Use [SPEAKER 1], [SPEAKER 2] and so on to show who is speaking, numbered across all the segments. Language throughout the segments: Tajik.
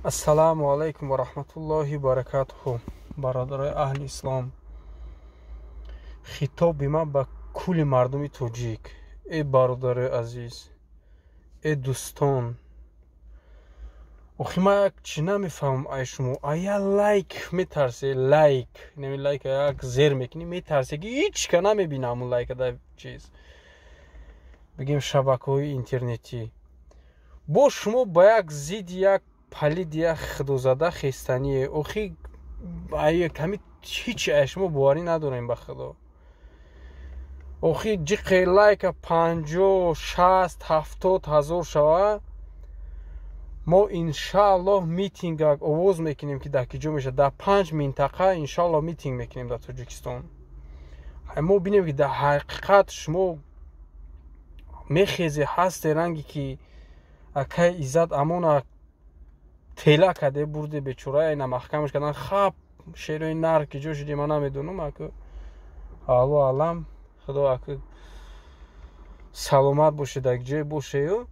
[SPEAKER 1] Ассаламу алайкум ва рахматуллоҳи ва баракатуҳу. Бародарои аҳли ислом, хитоби ман ба кулли мардуми тоҷик. Э бародарои азиз, э дӯстон, охи ман як чӣ намефаҳмам. Ай шумо ая лайк метарсе, лайк неми лайк як зер мекунӣ, метарсе ки ҳеҷка намебинам он лайка дар чиз бигем шабакаҳои интернетӣ. бо шумо ба як зидди як палид як худозада хестание. охи ками ҳеҷ шумо боварӣ надорем ба худо. охи ҷиқе лайка 50, 60, 70 ҳазор шава, мо иншааллоҳ митингак овоз мекунем ки дар киҷо мешавад. дар 5 минтақа иншааллоҳ митинг мекунем дар Тоҷикистон. мо бинем ки дар ҳақиқат шумо мехезе ҳасте ранги ки акай иззат амона тела каде бурде бечора айна маҳкамаш кадан хаб шерои нар киҷо шуди ман намедонам. аку алло алам худо аку саломат бошед, дар ҷое бошею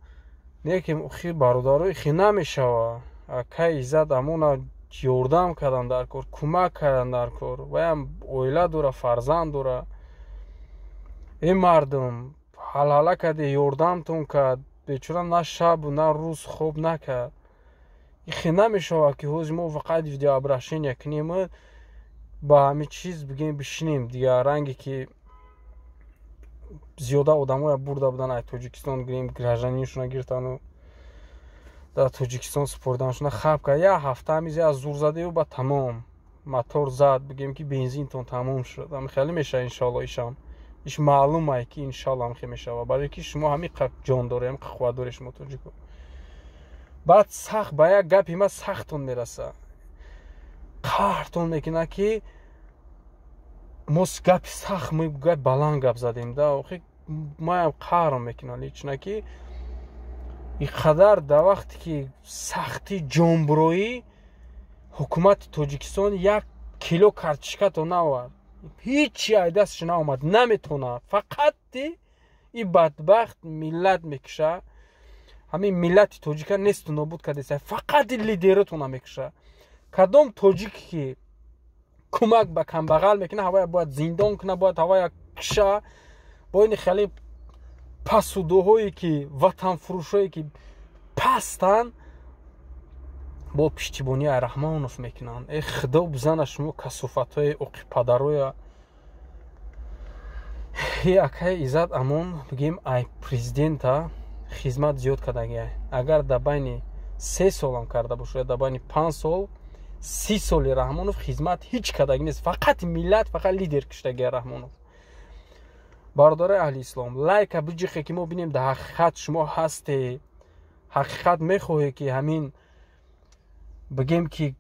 [SPEAKER 1] некем. охи бародарои хи намешава акай иззат амона ёрдам кардан дар кор, кӯмак кардан дар кор. ваям оила дора, фарзанд дора. э мардум ҳалҳала каде ёрдамтон кард, бечора на шабу на рӯз хоб накард. хи намешава ки ҳозир мо фақат видеообращение кунем, ба ҳамин чиз бигем бишинем дигар ранге ки зиёда одамоя бурда будан ай Тоҷикистон гирем гражданиншуна гиртану дар Тоҷикистон супорданшуна хаб кард. як ҳафта ҳамизе аз зур задаю ба тамом мотор зад, бигем ки бензинтон тамом шуд. ҳамихеле мешава иншааллоҳ. ишам иш маълумае ки иншааллоҳ ҳамихе мешава, барои ки шумо ҳамиқа ҷон доред, ҳамиқа қувват доред шумо тоҷико. баъд сахт ба як гапи ма сахтон мераса, қаҳртон мекуна ки мо гапи сахт гап баланд гап задем да. охи маям қаҳрам мекунад чуна ки иқадар дар вақте ки сахти ҷонбуроӣ ҳукумати Тоҷикистон 1 кило картишкато навард, ҳеҷи ай дасташ наомад, наметавонад. фақат и бадбахт миллат мекуша. ҳамин миллати тоҷика несту нобуд кардеса, фақат лидеротона мекуша. кадом тоҷик ки кӯмак ба камбағал мекуна, ҳавая бояд зиндон куна, бояд ҳавая куша. бо ини хеле пасудоҳое ки ватанфурӯшое ки пастан, бо пиштибонии Раҳмонов мекунанд. э худо бизана шумо касофатҳои оқи падароя. акай иззат амон бигем ай президента хизмат зиёд кардагия. агар дар байни 3 солам карда бошад, дар байни 5 сол 30 соли Раҳмонов хизмат ҳеҷ кардаги нест. фақат миллат, фақат лидер куштагия Раҳмонов. бародарои аҳли ислом, лайка биҷиқе ки мо бинем дар ҳақиқат шумо ҳасте, ҳақиқат мехоҳе ки ҳамин бигем ки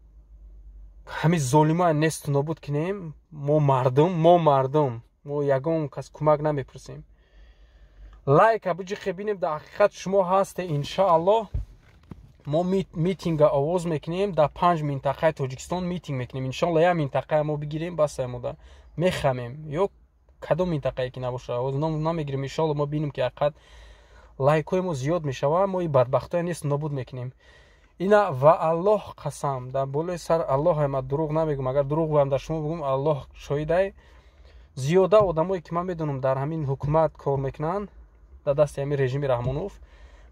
[SPEAKER 1] ҳамин золимоя несту нобуд кунем. мо мардум мо ягон кас кӯмак намепурсем. лайка биҷиқе бинем дар ҳақиқат шумо ҳасте. иншааллоҳ мо митинга овоз мекунем, дар 5 минтақаи Тоҷикистон митинг мекунем. иншааллоҳ як минтақаи мо бигирем, басай мода мехамем ё кадом минтақае ки набоша ҳозир намегирем. иншааллоҳ мо бинем ки ҳақиқат лайкҳои мо зиёд мешава, мо и бадбахтоя нест нобуд мекунем. ина ва аллоҳ қасам, дар болои сар аллоҳ ман дурӯғ намегӯм. агар дурӯғ гӯям дар шумо бигӯм, аллоҳ шоҳидай, зиёда одамое ки ман медонам дар ҳамин ҳукумат кор мекунанд, дар дасти ҳамин режими Раҳмонов,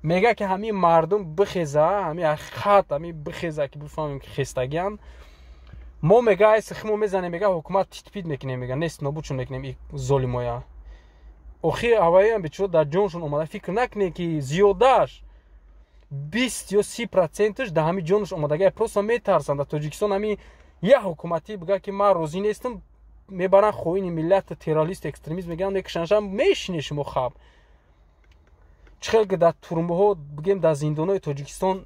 [SPEAKER 1] мега ки ҳамин мардум бихеза, ҳамин ҳақиқат ҳамин бихеза ки бифаҳмем ки хестагианд. мо мега ай сихмо мезанем, мега ҳукумат титпид мекунем, мега нест нобудшон мекунем и золимоя. охи аваям бечора дар ҷоншон омада. фикр накунем ки зиёдаш 20 ё 30% дар ҳамин ҷонаш омадагия. просто метарсанд дар Тоҷикистон ҳамин як ҳукуматӣ бига ки ман розӣ нестам, мебаранд хоини миллат, террорист, экстремист мегӯянд, мекушаншам. мешине шумо хаб чӣ хел ки дар турмаҳо бигем дар зиндонҳои Тоҷикистон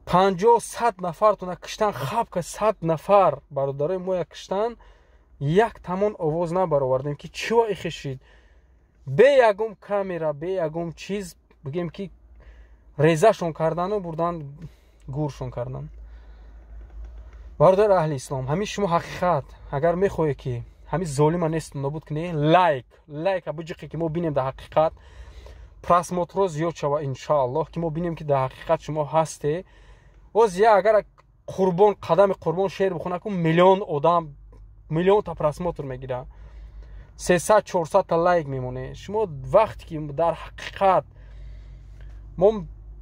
[SPEAKER 1] 50-100 нафартона куштан, хаб ка 100 нафар бародарои моя куштан, як тамон овоз набаровардем ки чиво ихе шид. бе ягон камера, бе ягон чиз бигем ки резашон кардану бурдан гӯршон кардан. бародари аҳли ислом, ҳамин шумо ҳақиқат агар мехоҳе ки ҳамин золима нест нобуд кунед, лайк биҷиқе ки мо бинем дар ҳақиқат просмотро зиёд шава иншоаллоҳ ки мо бинем ки дар ҳақиқат шумо ҳасте. боз я агар қурбон қадами қурбон шеър бихона ку миллион одам миллионта просмотр мегирад, 300-400 та лайк мемоне. шумо вақте ки дар ҳақиқат мо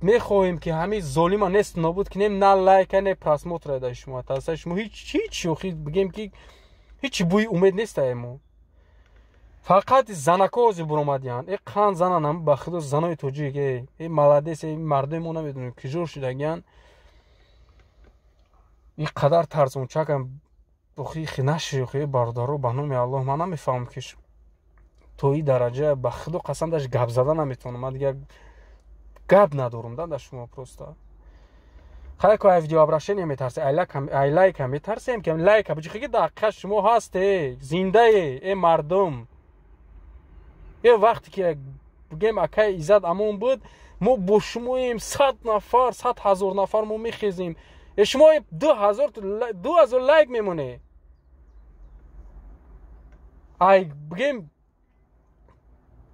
[SPEAKER 1] мехоҳем ки ҳамин золима нест нобуд кунем, на лайка не просмотра дар шумо таъсири шумо ҳеҷ шӯхӣ бигем ки ҳеҷ бӯи умед нестае. мо фақат занако ҳозир буромадиянд. қанд зананам ба худо занои тоҷик маладес мардои мо намедонем кижор шудагиянд. ин қадар тарзончакам нашӯхӣ бародаро ба номи аллоҳ ман намефаҳмам ки то ин дараҷа ба худо қасам даш гап зада наметавонам. ман дигар гап надорам да шумо просто. хай ко видеообращение метарсе ай лайка метарсем ки лайка бижихи дақиқа шумо ҳасте зиндае э мардум. е вақте ки бигем акай Иззат Амон буд мо бо шумоем 100 нафар 100,000 нафар мо мехезем. шумо 2000 лайк мемоне. ай бигем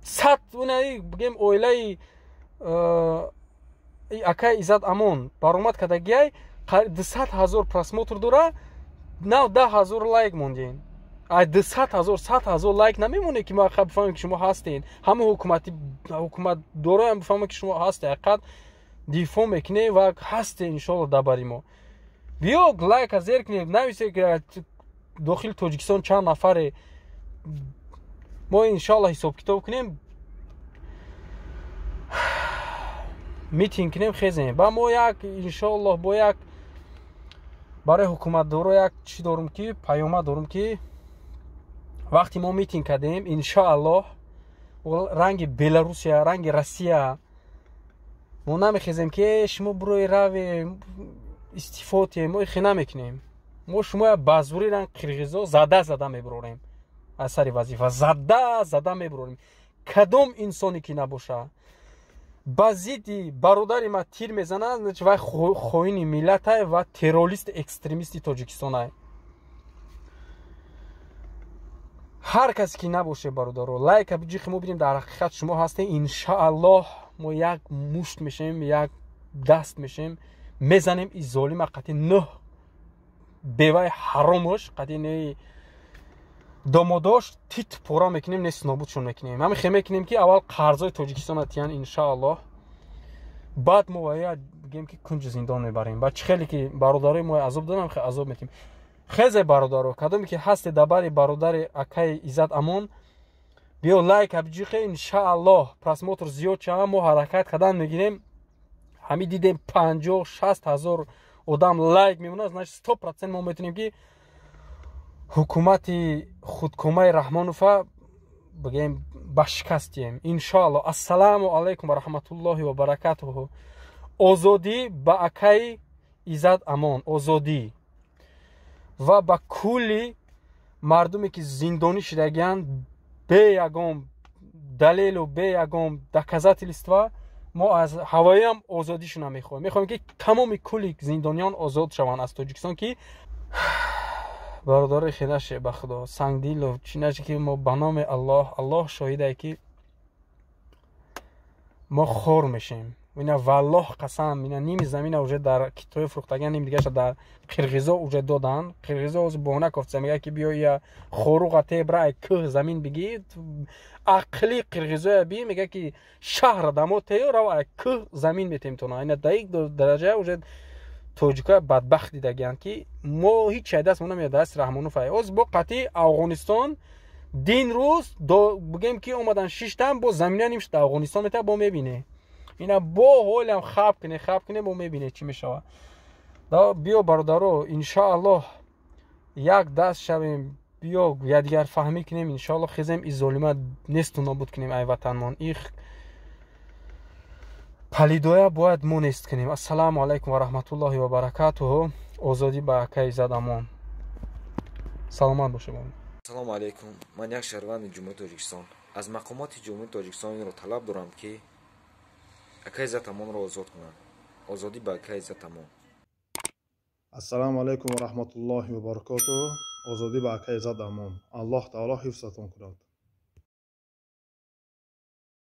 [SPEAKER 1] 100 бигем оилаи акай Иззат Амон баромад кадагиай 200,000 просмотр дора, нав 10,000 лайк мондин. ай 200,000 лайк намемоне ки мо бифаҳмем ки шумо ҳастед. ҳама ҳукуматдороам бифаҳмем ки шумо ҳастед. ҳақиқат дифоъ мекунем ва ҳастед иншоаллоҳ дар бари мо. биё лайка зер кунем, нависе ки дохили Тоҷикистон чанд нафаре. мо иншоаллоҳ ҳисоб китоб кунем, митинг кунем, хезем. ба мо як иншоаллоҳ бо як барои ҳукуматдоро як чӣ дорум ки паёмад дорум ки вақте мо митинг кардем иншоаллоҳ ранги Беларусия, ранги Россия мо намехезем ки шумо бирои раве истифоте мо ихе намекунем. мо шумо ба зури ранг қирғизо зада мебирорем. аз сари вазифа зада мебирорем. кадом инсоне ки набоша ба зидди бародари ма тир мезанад вай хоини миллатай ва террорист экстремисти Тоҷикистонай. ҳар касе ки набоше бародаро лайка биҷихи мо бинем дар ҳақиқат шумо ҳастем. иншоаллоҳ мо як мушт мешем, як даст мешем, мезанем ин золима қати нӯҳ беваи ҳаромош қати не домодош тит пора мекунем, нест нобудшон мекунем. ҳамин хе мекунем ки аввал қарзои Тоҷикистона тиян иншоаллоҳ, баъд мо вая бигем ки кунҷи зиндон мебарем. ба чӣ хеле ки бародарои мо азоб додам хе азоб метим. хезе бародаро кадоме ки ҳасте дар бари бародари акай Иззат Амон биё лайка биҷихе иншоаллоҳ просмотр зиёд шава мо ҳаракат қадам мегирем. ҳамин дидем 50-60,000 одам лайк мемонад, значит 100% мо метонем ки ҳукумати худкомаи Раҳмонова бигем ба шикаст дием иншоаллоҳ. ассалому алайкум ва раҳматуллоҳи ва баракатуҳу. озодӣ ба акай Иззат Амон, озодӣ. ва ба кулли мардуме ки зиндонӣ шудагиянд бе ягон далелу бе ягон доказательства мо аз ҳавоиам озодишона мехоҳем. мехоҳем ки тамоми кулли зиндониён озод шаванд аз Тоҷикистон. ки бародари хенаше ба худо сангдилу чинаше ки мо ба номи аллоҳ шоҳидае ки мо хор мешем. ина валлоҳ қасам ина ними замина уже дар китои фурӯхтагиан ним дигаша дар қирғизо уже додан. қирғизо ҳозир боҳона кофтса мега ки биё я хоруға тебра ай кӯҳ замин бигӣ ақли қирғизоя би мега ки шаҳра дамо теё рав ай кӯҳ замин метемтона. ина дар ик дараҷа уже тоҷикоя бадбахт дидагиянд ки мо ҳеҷ чай даст мо намеяд даст Раҳмонов ай. ҳозир бо қатъи Афғонистон дин рӯз бигем ки омадан 6 там бо замина нимш дар Афғонистон мета бо мебине. ина бо ҳолам хаб куне бо мебине чӣ мешава. биё бародаро иншоаллоҳ як даст шавем, биё якдигар фаҳмӣ кунем иншоаллоҳ хезем ин золима несту нобуд кунем ай ватанмон. ин палидоя бояд мо нест кунем. ассалому алайкум ва раҳматуллоҳи ва баракатуҳу. озодӣ ба акай Иззат Амон. саломат бошед.
[SPEAKER 2] ассалому алайкум. ман як шаҳрванди ҷумҳурии Тоҷикистон аз мақомоти ҷумҳурии Тоҷикистон инро талаб дорам ки акай Иззат Амонро озод кунанд. озодӣ ба акай Иззат Амон.
[SPEAKER 3] ассалому алайкум ва раҳматуллоҳи ва баракатуҳу. озодӣ ба акай Иззат Амон. аллоҳ таоло ҳифзатон кунад.